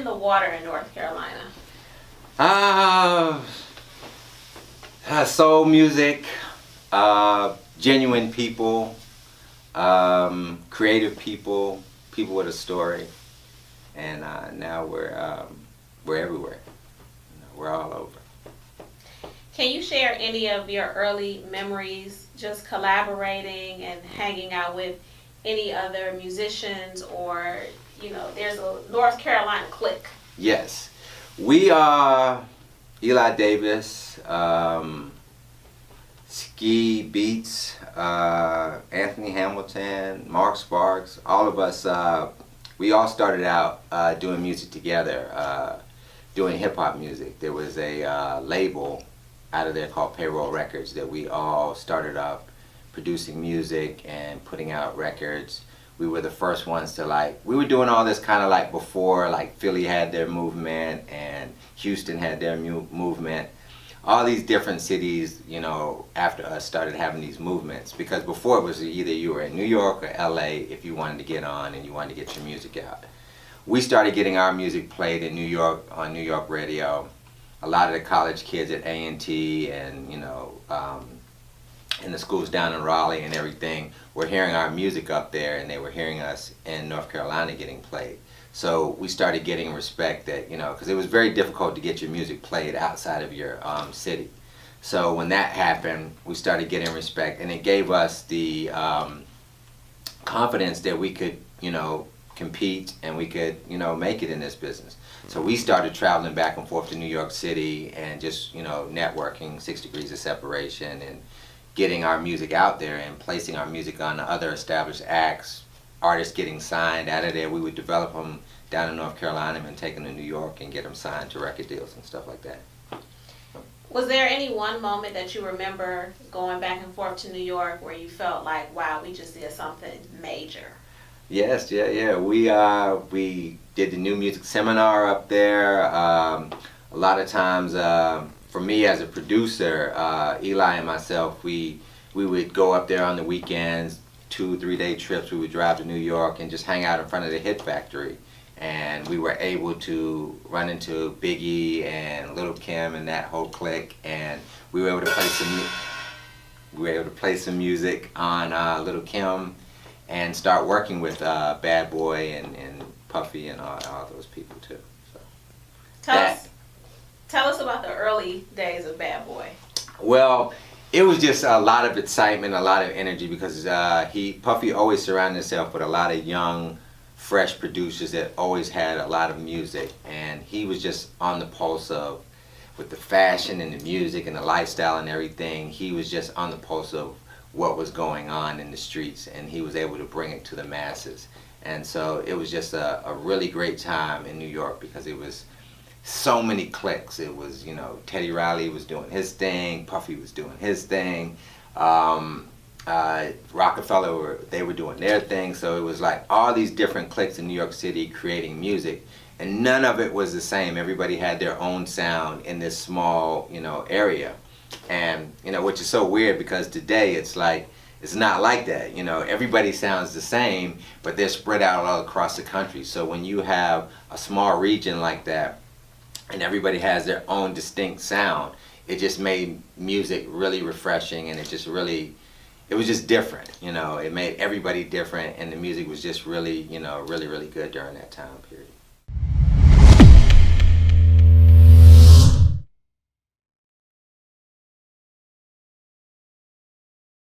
in the water in North Carolina? Uh, Soul music, genuine people, creative people, people with a story, and now we're everywhere. We're all over. Can you share any of your early memories just collaborating and hanging out with any other musicians, or, there's a North Carolina clique? Yes. We are Eli Davis, Ski Beats, Anthony Hamilton, Mark Sparks, all of us, we all started out doing music together, doing hip-hop music. There was a label out of there called Payroll Records that we all started up producing music and putting out records. We were the first ones to we were doing all this kind of before Philly had their movement and Houston had their movement. All these different cities, after us started having these movements, because before it was either you were in New York or LA if you wanted to get on and you wanted to get your music out. We started getting our music played in New York on New York radio. A lot of the college kids at A&T and in the schools down in Raleigh and everything were hearing our music up there, and they were hearing us in North Carolina getting played. So we started getting respect that, because it was very difficult to get your music played outside of your city. So when that happened, we started getting respect, and it gave us the confidence that we could, compete and we could, make it in this business. So we started traveling back and forth to New York City and just, networking, 6 Degrees of Separation, and getting our music out there and placing our music on other established acts, artists getting signed out of there. We would develop them down in North Carolina and take them to New York and get them signed to record deals and stuff like that. Was there any one moment that you remember going back and forth to New York where you felt like, wow, we just did something major? Yes, yeah. We did the new music seminar up there. A lot of times, for me as a producer, Eli and myself, we would go up there on the weekends, 2-3 day trips. We would drive to New York and just hang out in front of the Hit Factory. And we were able to run into Biggie and Lil' Kim and that whole clique, and we were able to play some music on Lil' Kim and start working with Bad Boy and Puffy and all those people too. So Tell us about the early days of Bad Boy. Well, it was just a lot of excitement, a lot of energy, because Puffy always surrounded himself with a lot of young, fresh producers that always had a lot of music, and he was just on the pulse of, with the fashion and the music and the lifestyle and everything, he was just on the pulse of what was going on in the streets, and he was able to bring it to the masses. And so it was just a really great time in New York, because it was so many cliques. It was, Teddy Riley was doing his thing, Puffy was doing his thing, Rockefeller, they were doing their thing. So it was like all these different cliques in New York City creating music, and none of it was the same. Everybody had their own sound in this small, area. And, which is so weird, because today it's not like that. Everybody sounds the same, but they're spread out all across the country. So when you have a small region like that, and everybody has their own distinct sound, it just made music really refreshing, and it was just different. It made everybody different, and the music was just really, really good during that time period.